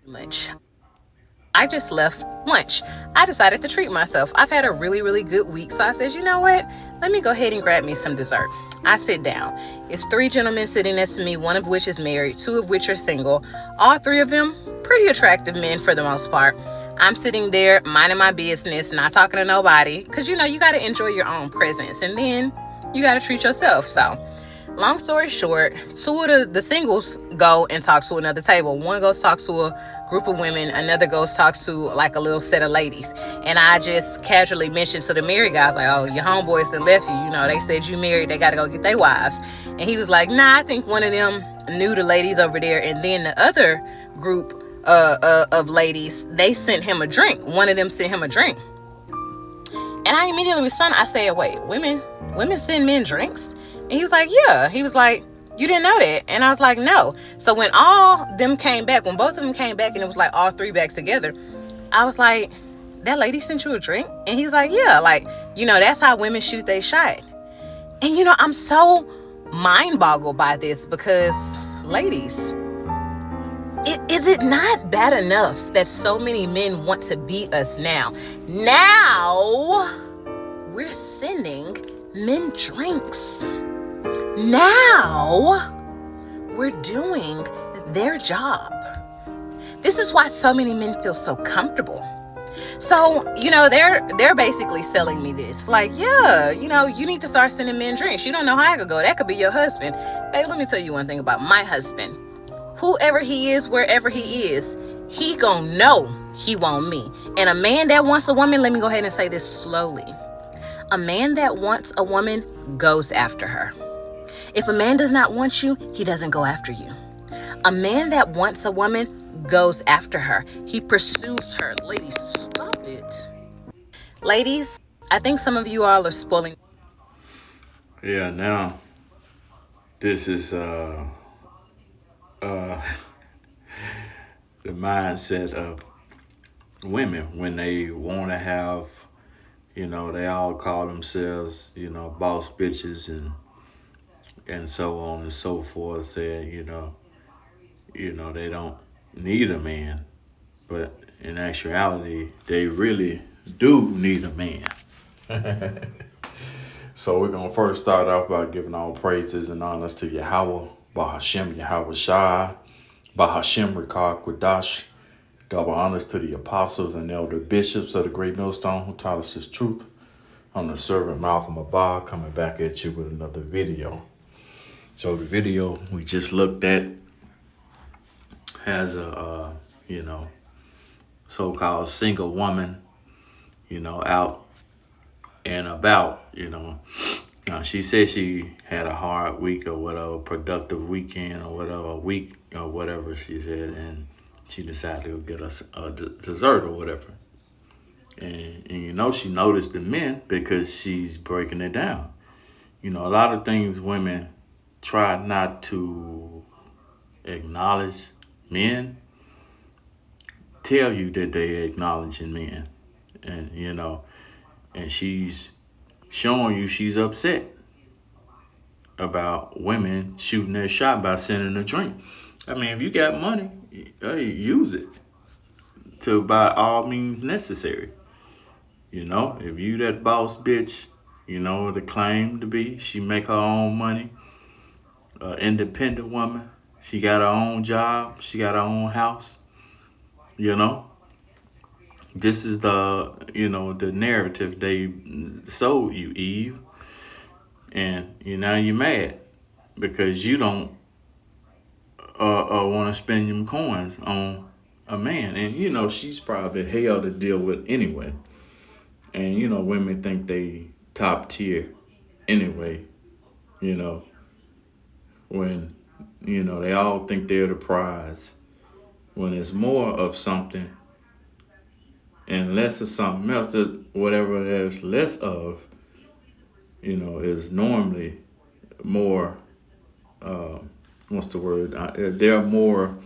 much. I just left lunch. I decided to treat myself. I've had a really, really good week. So I said, you know what? Let me go ahead and grab me some dessert. I sit down. It's three gentlemen sitting next to me, one of which is married, two of which are single. All three of them pretty attractive men for the most part. I'm sitting there minding my business, not talking to nobody. Because, you know, you got to enjoy your own presence. And then you got to treat yourself. So long story short, two of the singles go and talk to another table. One goes talk to a group of women, another goes talk to like a little set of ladies. And I just casually mentioned to the married guys, like, oh, your homeboys that left you, you know, they said you married, they got to go get their wives. And he was like, nah, I think one of them knew the ladies over there. And then the other group of ladies, they sent him a drink. One of them sent him a drink. And I immediately was stunned. I said, wait, women send men drinks? And he was like, yeah. He was like, you didn't know that? And I was like, no. So when both of them came back and it was like all three back together, I was like, that lady sent you a drink? And he's like, yeah, like, you know, that's how women shoot they shot. And, you know, I'm so mind boggled by this because, ladies, is it not bad enough that so many men want to beat us now? Now, we're sending men drinks. Now, we're doing their job. This is why so many men feel so comfortable. So, you know, they're basically selling me this. Like, yeah, you know, you need to start sending men drinks. You don't know how I could go. That could be your husband. Hey, let me tell you one thing about my husband. Whoever he is, wherever he is, he gonna know he want me. And a man that wants a woman, let me go ahead and say this slowly. A man that wants a woman goes after her. If a man does not want you, he doesn't go after you. A man that wants a woman goes after her. He pursues her. Ladies, stop it. Ladies, I think some of you all are spoiling. Yeah, now this is the mindset of women when they want to have, you know, they all call themselves, you know, boss bitches and so on and so forth. Saying, you know, they don't need a man, but in actuality, they really do need a man. So we're gonna first start off by giving all praises and honors to Yahweh, Bahashem Yahweh Shai, Bahashem Rikah Quadash. Double honors to the apostles and elder bishops of the great millstone who taught us his truth. I'm the servant Milchamah-ba coming back at you with another video. So the video we just looked at has a so-called single woman, you know, out and about, you know. She said she had a hard week or whatever, productive weekend or whatever, week or whatever she said, and she decided to get us a dessert or whatever. And you know, she noticed the men because she's breaking it down. You know, a lot of things women try not to acknowledge men tell you that they acknowledging men. And, you know, and she's showing you she's upset about women shooting their shot by sending a drink. I mean, if you got money, hey, use it to by all means necessary. You know, if you that boss bitch, you know, the claim to be, she make her own money, independent woman, she got her own job, she got her own house, you know. This is the narrative they sold you, Eve. And now you're mad because you don't want to spend them coins on a man. And, you know, she's probably hell to deal with anyway. And, you know, women think they top tier anyway, you know, when, you know, they all think they're the prize. When it's more of something and less of something else, that whatever there's less of, you know, is normally more, what's the word? They're more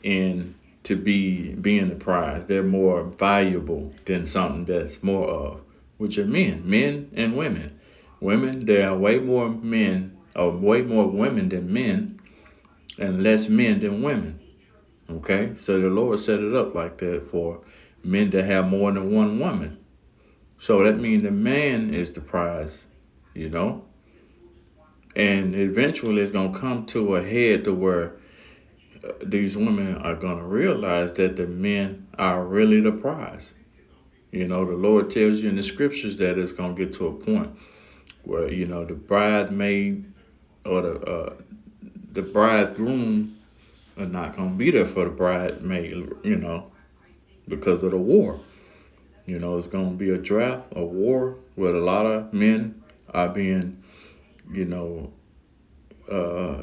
in to being the prize. They're more valuable than something that's more of, which are men and women. Women, there are way more men, or way more women than men, and less men than women. Okay, so the Lord set it up like that for men to have more than one woman. So that means the man is the prize, you know? And eventually it's going to come to a head to where these women are going to realize that the men are really the prize. You know, the Lord tells you in the scriptures that it's going to get to a point where, you know, the bridesmaid or the bridegroom are not going to be there for the bridesmaid, you know, because of the war. You know, it's going to be a draft, a war where a lot of men are being, you know,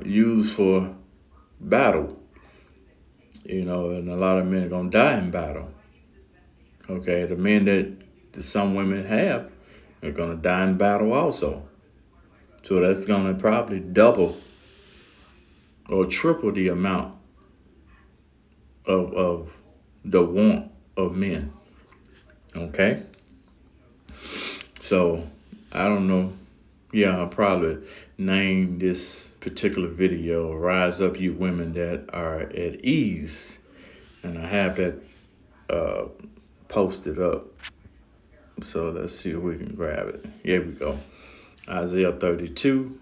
used for battle. You know, and a lot of men are going to die in battle. Okay, the men that some women have are going to die in battle also. So that's going to probably double or triple the amount of the want of men. Okay, so I don't know. Yeah, I'll probably name this particular video "Rise Up, You Women That Are at Ease," and I have that posted up. So let's see if we can grab it. Here we go. Isaiah 32.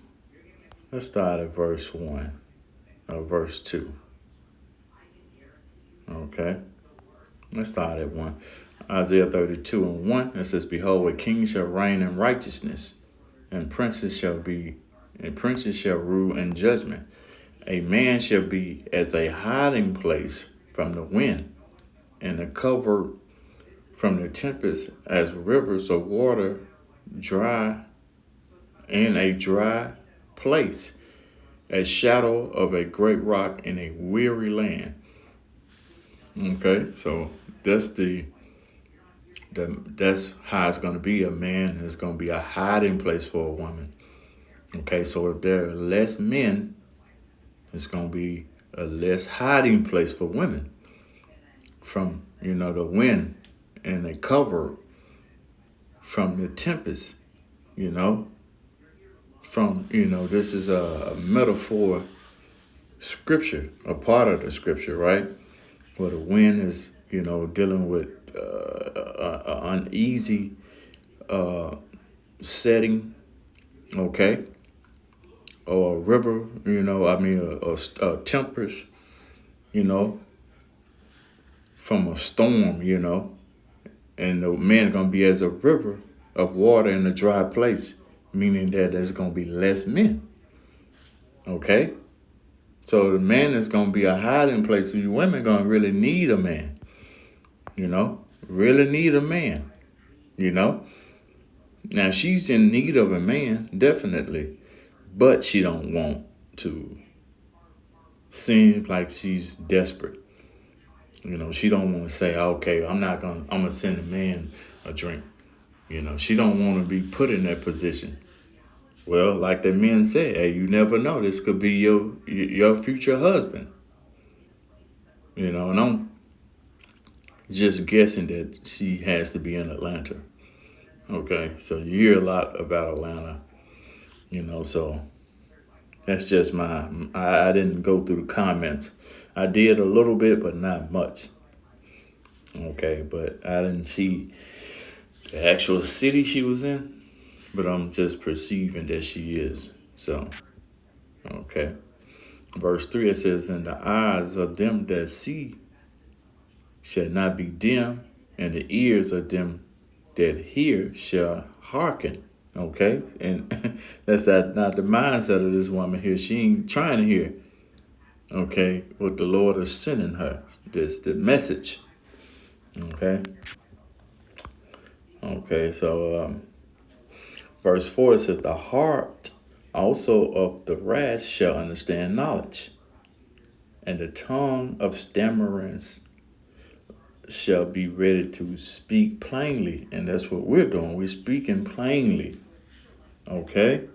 Let's start at verse 1 or verse 2. Okay. Let's start at 1. Isaiah 32 and 1. It says, "Behold, a king shall reign in righteousness, and princes shall rule in judgment. A man shall be as a hiding place from the wind, and a cover from the tempest, as rivers of water dry in a dry place, a shadow of a great rock in a weary land." Okay, so that's how it's going to be. A man is going to be a hiding place for a woman. Okay, so if there are less men, it's going to be a less hiding place for women from, you know, the wind, and a cover from the tempest, you know, from, you know, this is a metaphor scripture, a part of the scripture, right? Where the wind is, you know, dealing with an uneasy setting, okay? Or a river, you know, I mean, a tempest, you know, from a storm, you know. And the man going to be as a river of water in a dry place, meaning that there's going to be less men, okay? So the man is going to be a hiding place. So you women going to really need a man, you know, really need a man, you know. Now she's in need of a man, definitely, but she don't want to seem like she's desperate. You know, she don't want to say, okay, I'm gonna send a man a drink. You know, she don't want to be put in that position. Well, like the men said, hey, you never know. This could be your future husband. You know, and I'm just guessing that she has to be in Atlanta. Okay, so you hear a lot about Atlanta, you know, so that's just I didn't go through the comments. I did a little bit, but not much. Okay, but I didn't see the actual city she was in, but I'm just perceiving that she is. So, okay. Verse 3, it says, "And the eyes of them that see shall not be dim, and the ears of them that hear shall hearken." Okay, and that's not the mindset of this woman here. She ain't trying to hear. Okay, what the Lord is sending her, the message. Okay. Okay, so verse 4 says, "The heart also of the rash shall understand knowledge, and the tongue of stammerers shall be ready to speak plainly." And that's what we're doing. We're speaking plainly. Okay?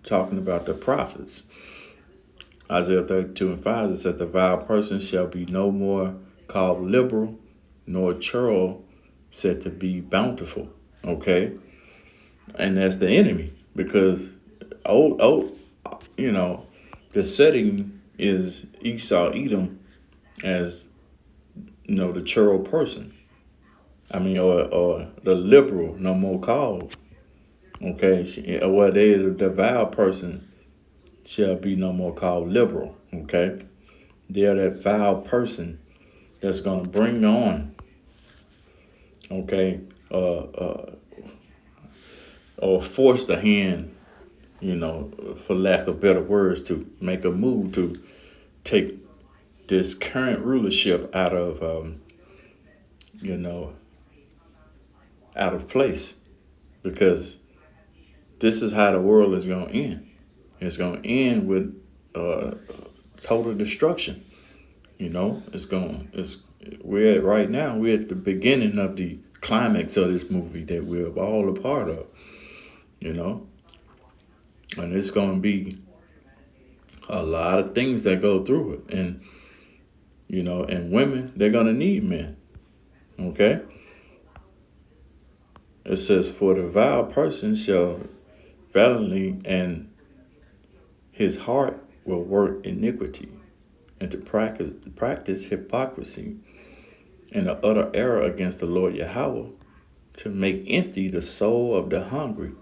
Talking about the prophets. Isaiah 32 and 5, it said, "The vile person shall be no more called liberal, nor churl said to be bountiful." Okay? And that's the enemy. Because, you know, the setting is Esau, Edom, as, the churl person. I mean, or the liberal, no more called. Okay, well, the devout person shall be no more called liberal. Okay, they're that vile person that's gonna bring on. Okay, or force the hand. For lack of better words, to make a move to take this current rulership you know, out of place, because this is how the world is going to end. It's going to end with uh, total destruction. We're at right now. We're at the beginning of the climax of this movie that we're all a part of. You know, and it's going to be a lot of things that go through it, and women, they're going to need men. Okay. It says, "For the vile person shall valiantly, and his heart will work iniquity, and to practice hypocrisy, and the utter error against the Lord Yahweh, to make empty the soul of the hungry,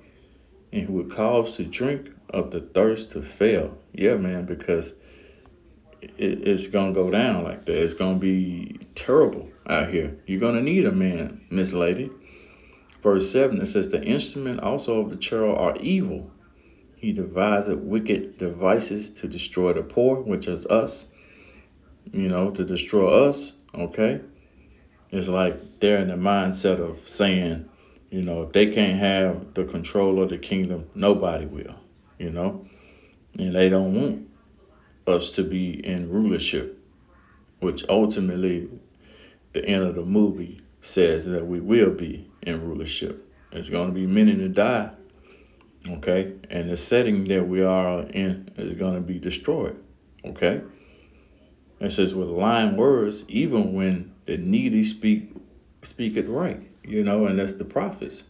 and who would cause to drink of the thirst to fail." Yeah, man, because it's going to go down like that. It's going to be terrible out here. You're going to need a man, Miss Lady. Verse 7, it says, "The instrument also of the churl are evil. He deviseth wicked devices to destroy the poor," which is us, to destroy us, okay? It's like they're in the mindset of saying, if they can't have the control of the kingdom, nobody will, and they don't want us to be in rulership, which ultimately the end of the movie says that we will be in rulership. There's going to be many to die, okay? And the setting that we are in is going to be destroyed, okay? It says, "With lying words, even when the needy speak it right," and that's the prophets,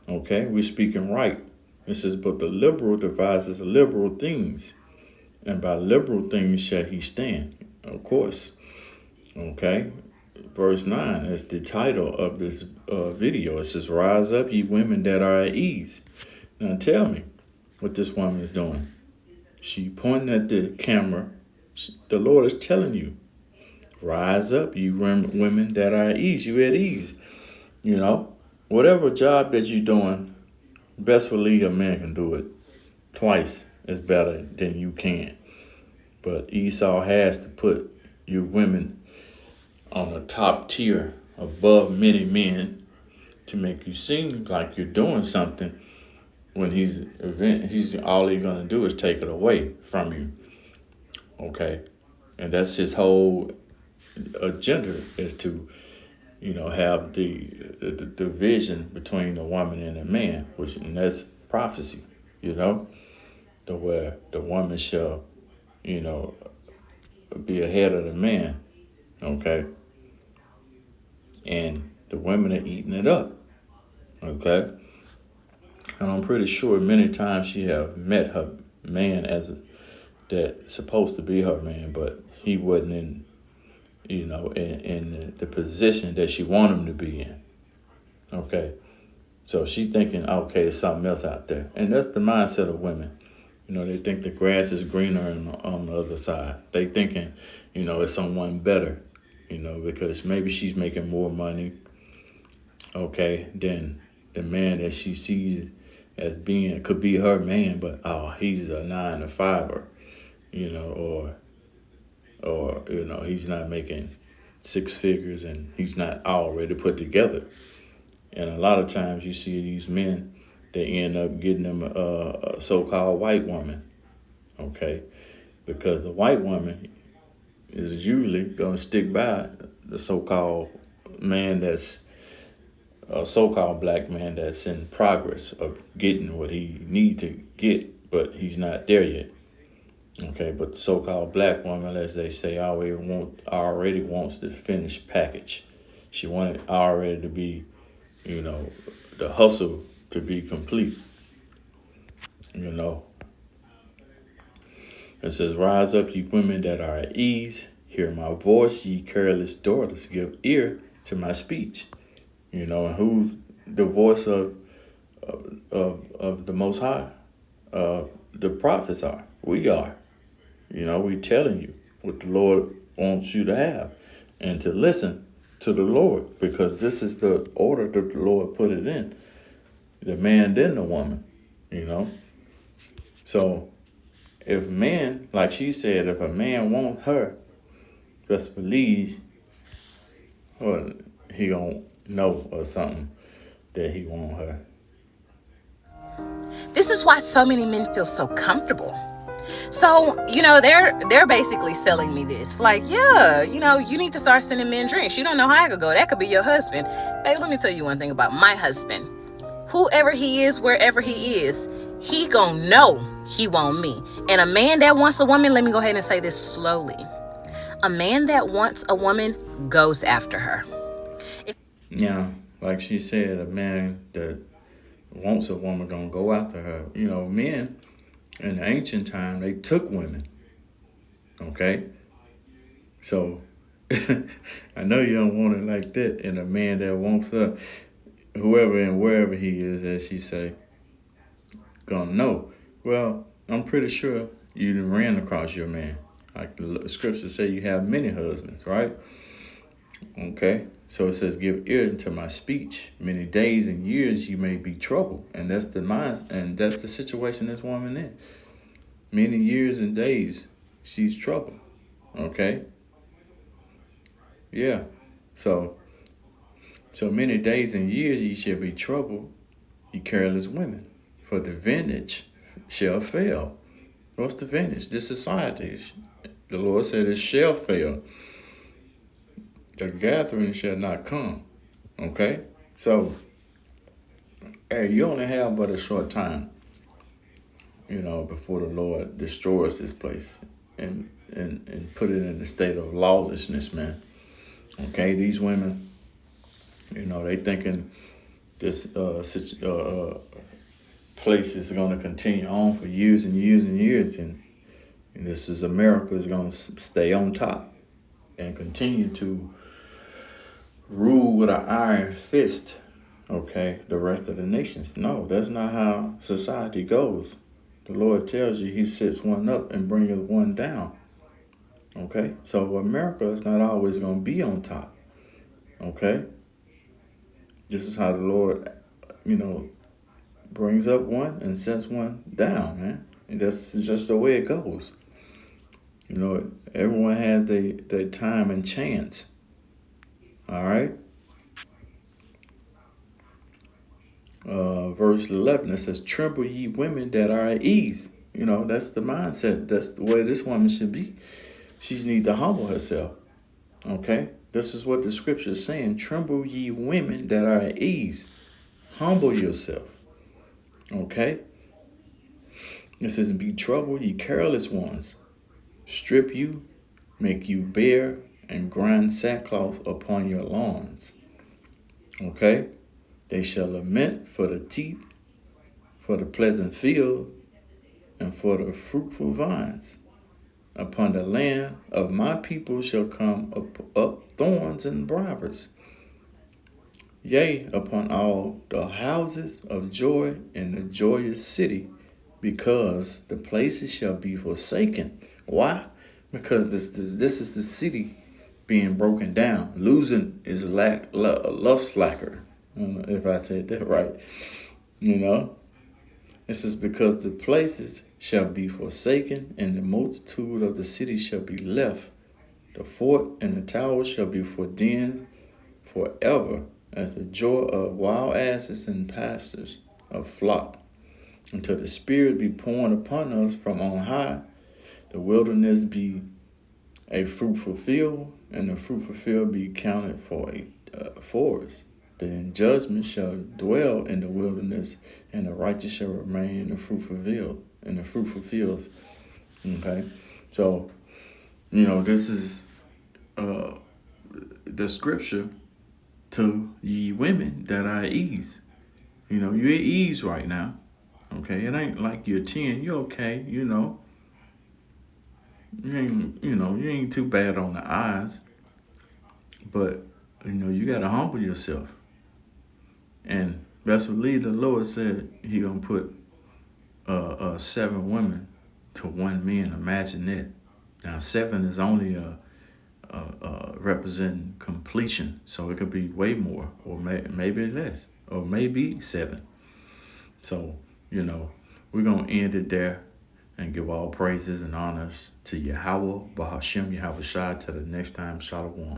okay? We're speaking right. It says, "But the liberal devises liberal things, and by liberal things shall he stand." Of course, okay? Verse 9 is the title of this video. It says, "Rise up, ye women that are at ease." Now tell me what this woman is doing. She pointing at the camera. The Lord is telling you, rise up, you women that are at ease. You at ease. Whatever job that you're doing, best believe a man can do it twice as better than you can. But Esau has to put you women on the top tier above many men to make you seem like you're doing something, when he's all he's gonna do is take it away from you. Okay, and that's his whole agenda, is to have the division between the woman and the man, and that's prophecy. The where the woman shall be ahead of the man. Okay, and the women are eating it up. Okay, and I'm pretty sure many times she have met her man that's supposed to be her man, but he wasn't in the position that she wanted him to be in. Okay, so she thinking, okay, there's something else out there, and that's the mindset of women. They think the grass is greener on the other side. They thinking, it's someone better, because maybe she's making more money, okay, than the man that she sees as being, could be her man, but he's a 9 to 5er, or he's not making 6 figures and he's not already put together. And a lot of times you see these men, they end up getting them a so-called white woman, okay, because the white woman is usually going to stick by the so-called man that's a so-called black man that's in progress of getting what he need to get, but he's not there yet. Okay, but the so-called black woman, as they say, already wants the finished package. She wanted already to be, the hustle to be complete. It says, "Rise up, ye women that are at ease. Hear my voice, ye careless daughters. Give ear to my speech. You know, and who's the voice of the Most High? The prophets are. We are. You know, we telling you what the Lord wants you to have and to listen to the Lord, because this is the order that the Lord put it in. The man then the woman, you know. So if man, like she said, if a man want her, just believe or he gonna know or something that he want her. This is why so many men feel so comfortable. So, they're basically selling me this. Like, yeah, you need to start sending men drinks. You don't know how I could go. That could be your husband. Hey, let me tell you one thing about my husband. Whoever he is, wherever he is, he gonna know he want me. And a man that wants a woman, let me go ahead and say this slowly. A man that wants a woman goes after her. Yeah, like she said, a man that wants a woman gonna go after her. You know, men in the ancient time, they took women. Okay? So I know you don't want it like that. And a man that wants her, whoever and wherever he is, as she say, gonna know. Well, I'm pretty sure you done ran across your man. Like the scriptures say, you have many husbands, right? Okay, so it says, "Give ear to my speech. Many days and years you may be troubled," and that's the mind, and that's the situation this woman in. Many years and days, she's troubled. Okay, yeah. So many days and years ye shall be troubled, ye careless women, for the vintage shall fail. What's the vintage? This society. The Lord said it shall fail. The gathering shall not come. Okay? So, hey, you only have but a short time, before the Lord destroys this place and put it in a state of lawlessness, man. Okay? These women, they thinking this place is going to continue on for years and years and years. And this is America is going to stay on top and continue to rule with an iron fist, okay, the rest of the nations. No, that's not how society goes. The Lord tells you he sets one up and brings one down. Okay? So America is not always going to be on top. Okay? This is how the Lord, brings up one and sets one down, man. And that's just the way it goes. Everyone has their time and chance. All right? Verse 11, it says, "Tremble ye women that are at ease." That's the mindset. That's the way this woman should be. She needs to humble herself. Okay? This is what the scripture is saying. Tremble ye women that are at ease. Humble yourself. Okay? It says, "Be troubled, ye careless ones. Strip you, make you bare, and grind sackcloth upon your lawns." Okay? "They shall lament for the teeth, for the pleasant field, and for the fruitful vines. Upon the land of my people shall come up thorns and briars. Yea, upon all the houses of joy in the joyous city, because the places shall be forsaken." Why? Because this is the city being broken down. Losing is lust slacker. I don't know if I said that right. This is because the places shall be forsaken, and the multitude of the city shall be left. The fort and the tower shall be for dens forever, as the joy of wild asses and pastors of flock, until the Spirit be poured upon us from on high, the wilderness be a fruitful field, and the fruitful field be counted for a forest. Then judgment shall dwell in the wilderness, and the righteous shall remain in the fruitful field, in the fruitful fields. Okay, so this is the scripture to ye women that are at ease. You're at ease right now. Okay, it ain't like you're 10. You're okay. you ain't too bad on the eyes, but you gotta humble yourself. And that's what the Lord said he gonna put 7 women to 1 man. Imagine that. Now 7 is only representing completion, so it could be way more, or maybe less, or maybe 7. So we're gonna end it there and give all praises and honors to Yahweh, Bahashem, Yahweh Shai. Till the next time, Shalom.